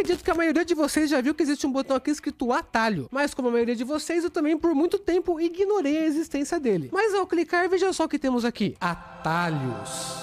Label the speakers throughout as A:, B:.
A: acredito que a maioria de vocês já viu que existe um botão aqui escrito atalho, mas como a maioria de vocês, eu também por muito tempo ignorei a existência dele. Mas ao clicar, veja só o que temos aqui, atalhos.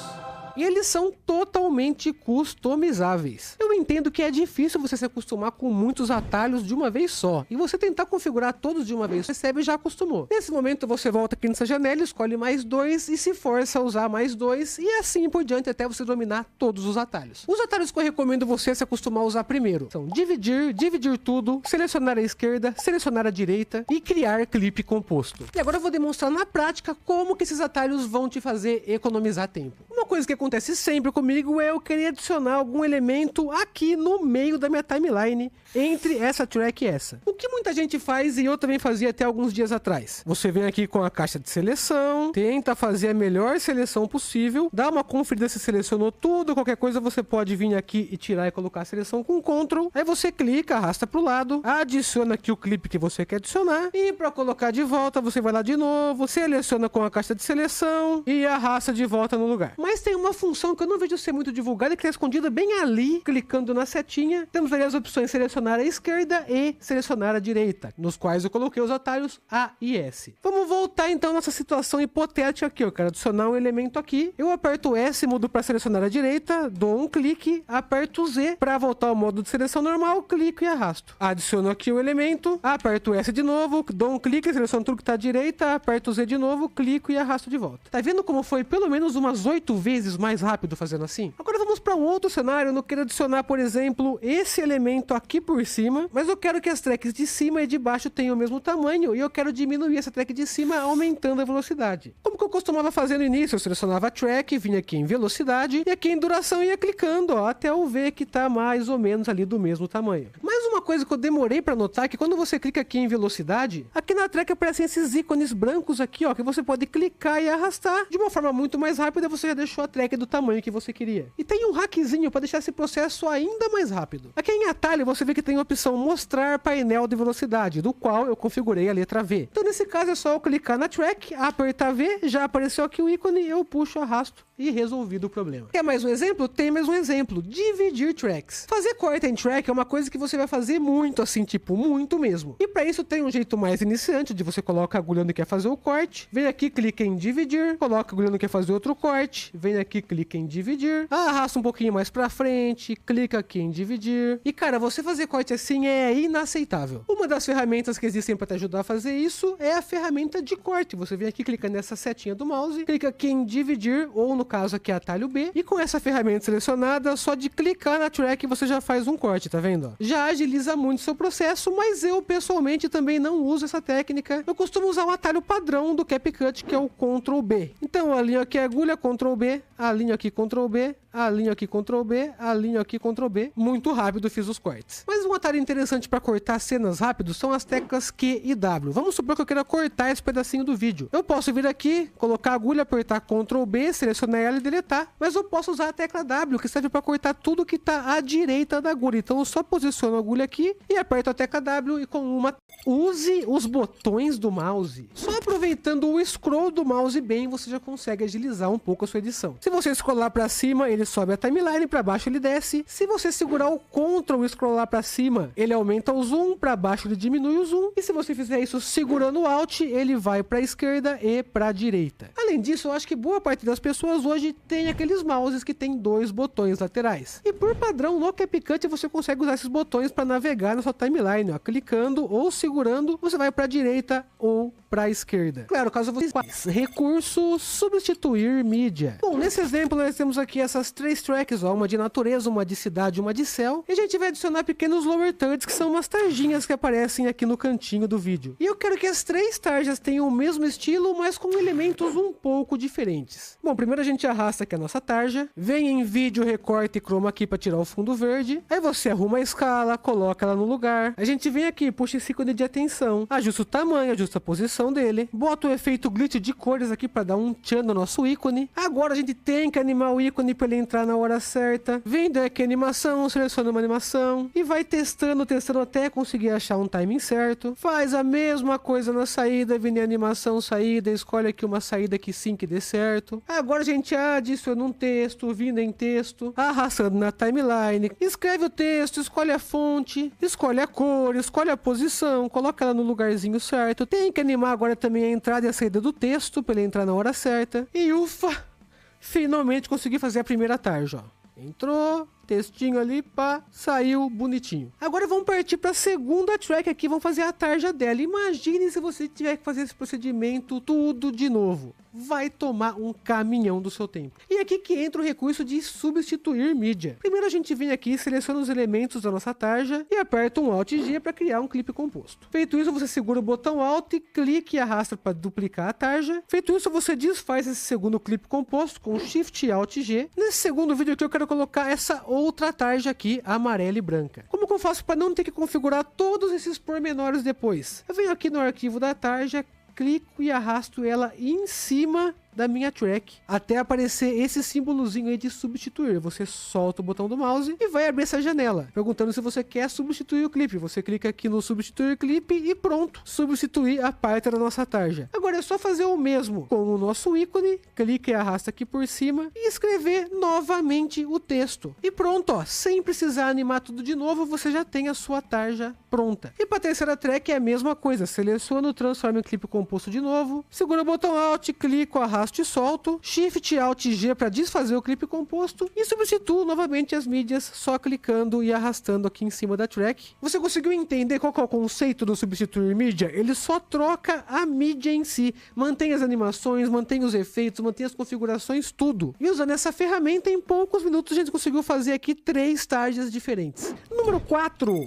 A: E eles são totalmente customizáveis. Eu entendo que é difícil você se acostumar com muitos atalhos de uma vez só, e você tentar configurar todos de uma vez, percebe, já acostumou. Nesse momento você volta aqui nessa janela, escolhe mais 2 e se força a usar mais 2 e assim por diante até você dominar todos os atalhos. Os atalhos que eu recomendo você se acostumar a usar primeiro são dividir, dividir tudo, selecionar a esquerda, selecionar a direita e criar clipe composto. E agora eu vou demonstrar na prática como que esses atalhos vão te fazer economizar tempo. Uma coisa que acontece sempre comigo é eu querer adicionar algum elemento aqui no meio da minha timeline entre essa track e essa. O que muita gente faz e eu também fazia até alguns dias atrás. Você vem aqui com a caixa de seleção, tenta fazer a melhor seleção possível, dá uma conferida se selecionou tudo, qualquer coisa você pode vir aqui e tirar e colocar a seleção com Ctrl. Aí você clica, arrasta para o lado, adiciona aqui o clipe que você quer adicionar e para colocar de volta você vai lá de novo, seleciona com a caixa de seleção e arrasta de volta no lugar. Mas tem uma função que eu não vejo ser muito divulgada, que é escondida bem ali, clicando na setinha. Temos ali as opções selecionar a esquerda e selecionar a direita, nos quais eu coloquei os atalhos A e S. Vamos voltar então nessa situação hipotética aqui. Eu quero adicionar um elemento aqui. Eu aperto S, mudo para selecionar a direita, dou um clique, aperto Z para voltar ao modo de seleção normal, clico e arrasto. Adiciono aqui o elemento, aperto S de novo, dou um clique, seleciono tudo que está à direita, aperto Z de novo, clico e arrasto de volta. Tá vendo como foi pelo menos umas 8 vezes mais rápido fazendo assim? Agora vamos para um outro cenário. Eu não quero adicionar, por exemplo, esse elemento aqui por cima, mas eu quero que as tracks de cima e de baixo tenham o mesmo tamanho e eu quero diminuir essa track de cima aumentando a velocidade. Como que eu costumava fazer no início? Eu selecionava a track, vinha aqui em velocidade e aqui em duração ia clicando, ó, até eu ver que tá mais ou menos ali do mesmo tamanho. Mas uma coisa que eu demorei para notar é que quando você clica aqui em velocidade, aqui na track aparecem esses ícones brancos aqui, ó, que você pode clicar e arrastar de uma forma muito mais rápida. Você já deixou a track do tamanho que você queria. E tem um hackzinho para deixar esse processo ainda mais rápido. Aqui em atalho você vê que tem a opção mostrar painel de velocidade, do qual eu configurei a letra V. Então nesse caso é só eu clicar na track, apertar V, já apareceu aqui o ícone, eu puxo, arrasto e resolvido o problema. Quer mais um exemplo? Tem mais um exemplo. Dividir tracks. Fazer corte em track é uma coisa que você vai fazer muito, assim, tipo, muito mesmo. E para isso tem um jeito mais iniciante, de você coloca a agulha onde quer fazer o corte, vem aqui, clica em dividir, coloca a agulha onde quer fazer outro corte, vem aqui, clica em dividir, arrasta um pouquinho mais pra frente, clica aqui em dividir. E cara, você fazer corte assim é inaceitável. Uma das ferramentas que existem para te ajudar a fazer isso é a ferramenta de corte. Você vem aqui, clica nessa setinha do mouse, clica aqui em dividir, ou no caso aqui atalho B, e com essa ferramenta selecionada, só de clicar na track você já faz um corte, tá vendo? Já agiliza muito o seu processo, mas eu pessoalmente também não uso essa técnica. Eu costumo usar um atalho padrão do CapCut, que é o Ctrl B. Então eu alinho aqui a agulha, Ctrl B, alinho aqui Ctrl B, alinho aqui Ctrl B, alinho aqui Ctrl B. Muito rápido fiz os cortes. Mas um atalho interessante para cortar cenas rápido são as teclas Q e W. Vamos supor que eu queira cortar esse pedacinho do vídeo. Eu posso vir aqui, colocar a agulha, apertar Ctrl B, selecionar ela e deletar. Mas eu posso usar a tecla W, que serve para cortar tudo que está à direita da agulha. Então eu só posiciono a agulha aqui e aperto a tecla W e com uma... Use os botões do mouse. Só aproveitando o scroll do mouse bem, você já consegue agilizar um pouco a sua edição. Se você scrollar para cima, ele sobe a timeline, para baixo ele desce. Se você segurar o Ctrl e scrollar para cima, ele aumenta o zoom, para baixo ele diminui o zoom. E se você fizer isso segurando o Alt, ele vai para a esquerda e para a direita. Além disso, eu acho que boa parte das pessoas hoje tem aqueles mouses que tem 2 botões laterais. E por padrão, no CapCut você consegue usar esses botões para navegar na sua timeline, ó. Clicando ou segurando, você vai para a direita ou para a esquerda. Claro, caso você... Recurso, substituir mídia. Bom, nesse exemplo nós temos aqui essas 3 tracks, ó, uma de natureza, uma de cidade e uma de céu. E a gente vai adicionar pequenos lower thirds, que são umas tarjinhas que aparecem aqui no cantinho do vídeo. E eu quero que as 3 tarjas tenham o mesmo estilo, mas com elementos um pouco diferentes. Bom, primeiro a gente arrasta aqui a nossa tarja, vem em vídeo, recorte e chroma aqui para tirar o fundo verde. Aí você arruma a escala, coloca ela no lugar. A gente vem aqui, puxa esse ícone de atenção, ajusta o tamanho, ajusta a posição, animação dele. Bota o efeito glitch de cores aqui para dar um tchan no nosso ícone. Agora a gente tem que animar o ícone para ele entrar na hora certa. Vem aqui animação, seleciona uma animação e vai testando até conseguir achar um timing certo. Faz a mesma coisa na saída, vem em animação, saída, escolhe aqui uma saída que sim que dê certo. Agora a gente adiciona um texto, vindo em texto, arrastando na timeline, escreve o texto, escolhe a fonte, escolhe a cor, escolhe a posição, coloca ela no lugarzinho certo. Tem que animar agora também a entrada e a saída do texto para ele entrar na hora certa. E ufa, finalmente consegui fazer a primeira tarja, ó. Entrou, textinho ali, pá, saiu bonitinho. Agora vamos partir para a segunda track aqui, vamos fazer a tarja dela. Imagine se você tiver que fazer esse procedimento tudo de novo. Vai tomar um caminhão do seu tempo. E aqui que entra o recurso de substituir mídia. Primeiro a gente vem aqui, seleciona os elementos da nossa tarja e aperta um Alt G para criar um clipe composto. Feito isso, você segura o botão Alt e clica e arrasta para duplicar a tarja. Feito isso, você desfaz esse segundo clipe composto com Shift Alt G. Nesse segundo vídeo aqui eu quero colocar essa outra tarja aqui, amarela e branca. Como que eu faço para não ter que configurar todos esses pormenores depois? Eu venho aqui no arquivo da tarja, clico e arrasto ela em cima da minha track até aparecer esse símbolozinho aí de substituir. Você solta o botão do mouse e vai abrir essa janela perguntando se você quer substituir o clipe. Você clica aqui no substituir clipe e pronto, substituir a parte da nossa tarja. Agora é só fazer o mesmo com o nosso ícone, clica e arrasta aqui por cima e escrever novamente o texto. E pronto, ó, sem precisar animar tudo de novo, você já tem a sua tarja pronta. E para a terceira track é a mesma coisa, seleciono, transforma em clipe composto de novo, segura o botão Alt, clico, arrasto e solto, Shift Alt G para desfazer o clipe composto e substituo novamente as mídias só clicando e arrastando aqui em cima da track. Você conseguiu entender qual que é o conceito do substituir mídia? Ele só troca a mídia em si, mantém as animações, mantém os efeitos, mantém as configurações, tudo. E usando essa ferramenta, em poucos minutos a gente conseguiu fazer aqui 3 tarjas diferentes. Número 4.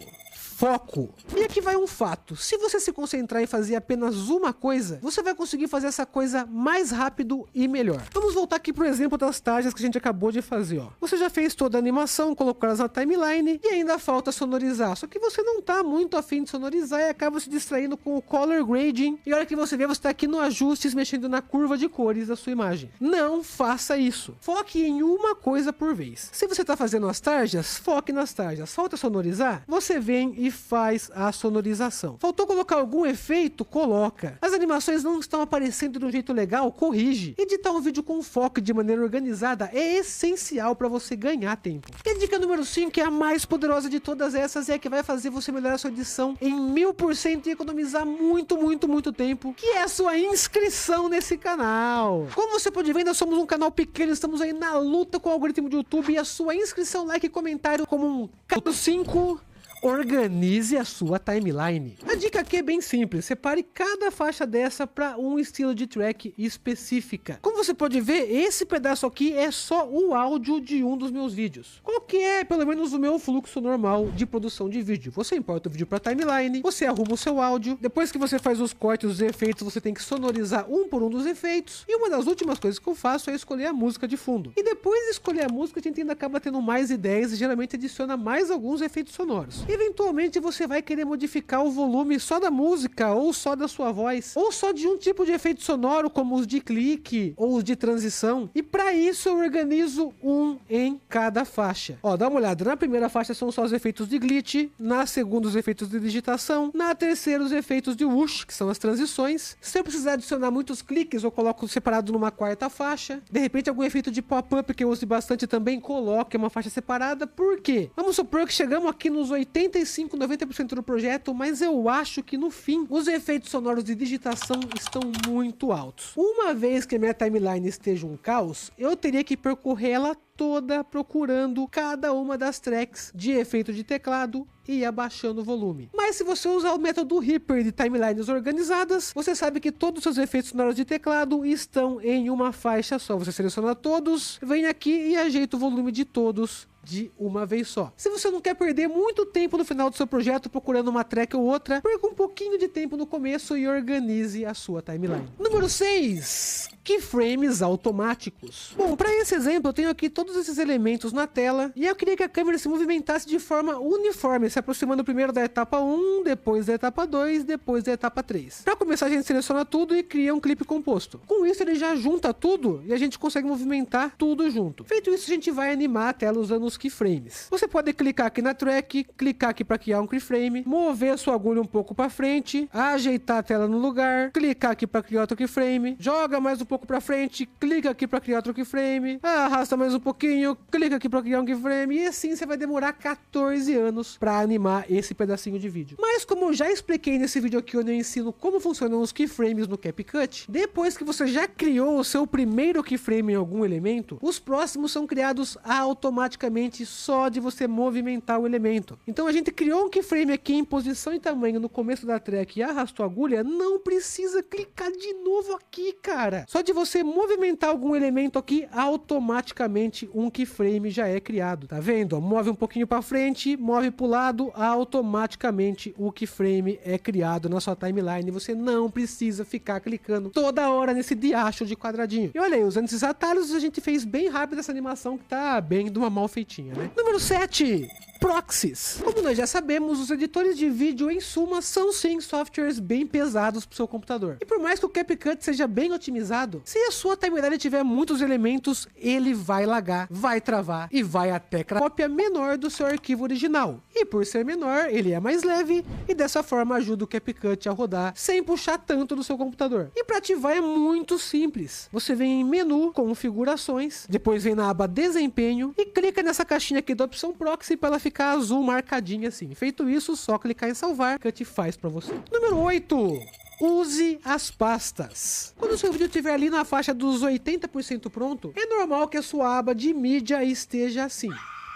A: Foco. E aqui vai um fato: se você se concentrar em fazer apenas uma coisa, você vai conseguir fazer essa coisa mais rápido e melhor. Vamos voltar aqui pro exemplo das tarjas que a gente acabou de fazer, ó. Você já fez toda a animação, colocou elas na timeline e ainda falta sonorizar. Só que você não tá muito afim de sonorizar e acaba se distraindo com o color grading. E a hora que você vê, você tá aqui no ajustes mexendo na curva de cores da sua imagem. Não faça isso. Foque em uma coisa por vez. Se você tá fazendo as tarjas, foque nas tarjas. Falta sonorizar? Você vem e faz a sonorização. Faltou colocar algum efeito? Coloca. As animações não estão aparecendo de um jeito legal? Corrige. Editar um vídeo com foco de maneira organizada é essencial para você ganhar tempo. E a dica número 5 é a mais poderosa de todas essas, é a que vai fazer você melhorar a sua edição em 1000% e economizar muito tempo, que é a sua inscrição nesse canal. Como você pode ver, nós somos um canal pequeno, estamos aí na luta com o algoritmo do YouTube, e a sua inscrição, like e comentário como um 5. Organize a sua timeline. A dica aqui é bem simples, separe cada faixa dessa para um estilo de track específica. Como você pode ver, esse pedaço aqui é só o áudio de um dos meus vídeos. Qual que é, pelo menos, o meu fluxo normal de produção de vídeo? Você importa o vídeo para timeline, você arruma o seu áudio, depois que você faz os cortes, os efeitos, você tem que sonorizar um por um dos efeitos, e uma das últimas coisas que eu faço é escolher a música de fundo. E depois de escolher a música, a gente ainda acaba tendo mais ideias e geralmente adiciona mais alguns efeitos sonoros. Eventualmente você vai querer modificar o volume só da música, ou só da sua voz, ou só de um tipo de efeito sonoro, como os de clique ou os de transição. E para isso eu organizo um em cada faixa. Ó, dá uma olhada, na primeira faixa são só os efeitos de glitch, na segunda os efeitos de digitação, na terceira os efeitos de whoosh, que são as transições. Se eu precisar adicionar muitos cliques, eu coloco separado numa quarta faixa. De repente algum efeito de pop-up que eu uso bastante também, coloque uma faixa separada. Por quê? Vamos supor que chegamos aqui nos 90% do projeto, mas eu acho que no fim os efeitos sonoros de digitação estão muito altos. Uma vez que a minha timeline esteja um caos, eu teria que percorrer ela toda procurando cada uma das tracks de efeito de teclado e abaixando o volume. Mas se você usar o método Reaper de timelines organizadas, você sabe que todos os seus efeitos sonoros de teclado estão em uma faixa só. Você seleciona todos, vem aqui e ajeita o volume de todos de uma vez só. Se você não quer perder muito tempo no final do seu projeto procurando uma track ou outra, perca um pouquinho de tempo no começo e organize a sua timeline. Número 6. Keyframes automáticos. Bom, para esse exemplo eu tenho aqui todos esses elementos na tela e eu queria que a câmera se movimentasse de forma uniforme, se aproximando primeiro da etapa 1, depois da etapa 2, depois da etapa 3. Para começar a gente seleciona tudo e cria um clipe composto. Com isso ele já junta tudo e a gente consegue movimentar tudo junto. Feito isso, a gente vai animar a tela usando os keyframes. Você pode clicar aqui na track, clicar aqui para criar um keyframe, mover a sua agulha um pouco para frente, ajeitar a tela no lugar, clicar aqui para criar outro keyframe, joga mais um pouco para frente, clica aqui para criar outro keyframe, arrasta mais um pouquinho, clica aqui para criar um keyframe e assim você vai demorar 14 anos para animar esse pedacinho de vídeo. Mas como eu já expliquei nesse vídeo aqui onde eu ensino como funcionam os keyframes no CapCut, depois que você já criou o seu primeiro keyframe em algum elemento, os próximos são criados automaticamente só de você movimentar o elemento. Então a gente criou um keyframe aqui em posição e tamanho no começo da track e arrastou a agulha, não precisa clicar de novo aqui, cara. Só de você movimentar algum elemento aqui, automaticamente um keyframe já é criado. Tá vendo? Move um pouquinho para frente, move para o lado, automaticamente o keyframe é criado na sua timeline. Você não precisa ficar clicando toda hora nesse diacho de quadradinho. E olha aí, usando esses atalhos a gente fez bem rápido essa animação que tá bem de uma mal feitinha, né? Número 7. Proxies. Como nós já sabemos, os editores de vídeo em suma são sim softwares bem pesados para o seu computador. E por mais que o CapCut seja bem otimizado, se a sua timeline tiver muitos elementos, ele vai lagar, vai travar e vai até criar cópia menor do seu arquivo original. E por ser menor, ele é mais leve e dessa forma ajuda o CapCut a rodar sem puxar tanto do seu computador. E para ativar é muito simples. Você vem em menu, configurações, depois vem na aba desempenho e clica nessa caixinha aqui da opção proxy para ela ficar azul marcadinha assim. Feito isso, só clicar em salvar, CapCut faz para você. Número 8. Use as pastas. Quando o seu vídeo estiver ali na faixa dos 80% pronto, é normal que a sua aba de mídia esteja assim,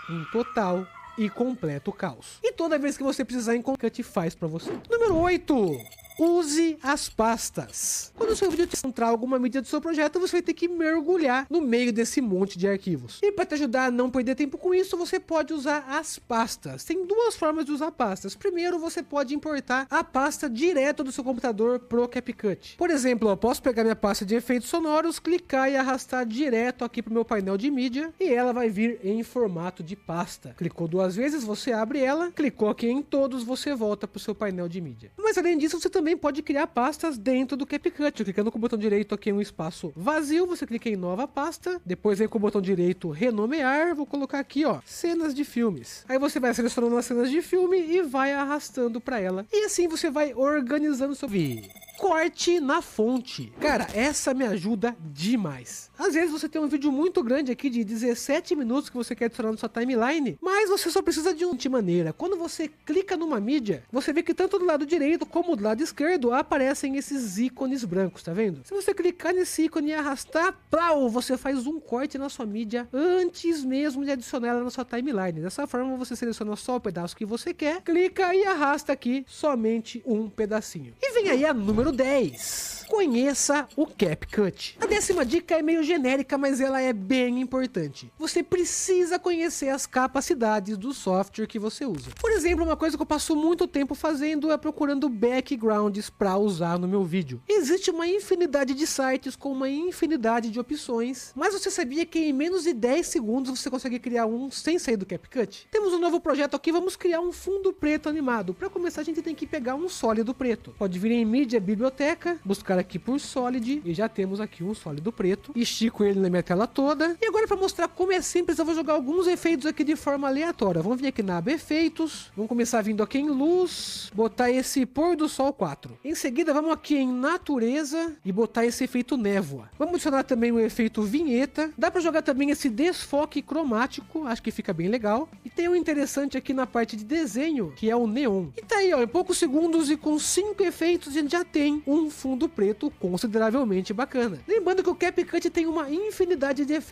A: em total e completo caos. E toda vez que você precisar encontrar, CapCut faz para você. Número 8. Use as pastas. Quando o seu vídeo encontrar alguma mídia do seu projeto, você vai ter que mergulhar no meio desse monte de arquivos. E para te ajudar a não perder tempo com isso, você pode usar as pastas. Tem duas formas de usar pastas. Primeiro, você pode importar a pasta direto do seu computador pro CapCut. Por exemplo, eu posso pegar minha pasta de efeitos sonoros, clicar e arrastar direto aqui pro meu painel de mídia e ela vai vir em formato de pasta. Clicou duas vezes, você abre ela, clicou aqui em todos, você volta pro seu painel de mídia. Mas além disso, você também pode criar pastas dentro do CapCut, clicando com o botão direito aqui em um espaço vazio, você clica em nova pasta, depois vem com o botão direito renomear, vou colocar aqui ó, cenas de filmes. Aí você vai selecionando as cenas de filme e vai arrastando para ela. E assim você vai organizando o seu vídeo. Corte na fonte. Cara, essa me ajuda demais. Às vezes você tem um vídeo muito grande aqui de 17 minutos que você quer adicionar na sua timeline, mas você só precisa de uma maneira. Quando você clica numa mídia, você vê que tanto do lado direito como do lado esquerdo aparecem esses ícones brancos, tá vendo? Se você clicar nesse ícone e arrastar, plau, você faz um corte na sua mídia antes mesmo de adicionar ela na sua timeline. Dessa forma você seleciona só o pedaço que você quer, clica e arrasta aqui somente um pedacinho. E vem aí a número 10. Conheça o CapCut. A 10ª dica é meio genérica, mas ela é bem importante. Você precisa conhecer as capacidades do software que você usa. Por exemplo, uma coisa que eu passo muito tempo fazendo é procurando backgrounds para usar no meu vídeo. Existe uma infinidade de sites com uma infinidade de opções, mas você sabia que em menos de 10 segundos você consegue criar um sem sair do CapCut? Temos um novo projeto aqui, vamos criar um fundo preto animado. Para começar, a gente tem que pegar um sólido preto. Pode vir em mídia, biblioteca, buscar aqui por Solid e já temos aqui um sólido preto. Estico ele na minha tela toda. E agora, para mostrar como é simples, eu vou jogar alguns efeitos aqui de forma aleatória. Vamos vir aqui na aba efeitos, vamos começar vindo aqui em luz, botar esse pôr do sol 4. Em seguida vamos aqui em natureza e botar esse efeito névoa. Vamos adicionar também o efeito vinheta. Dá para jogar também esse desfoque cromático, acho que fica bem legal. E tem um interessante aqui na parte de desenho, que é o neon. E tá aí, ó, em poucos segundos e com 5 efeitos a gente já tem um fundo preto consideravelmente bacana. Lembrando que o CapCut tem uma infinidade de efeitos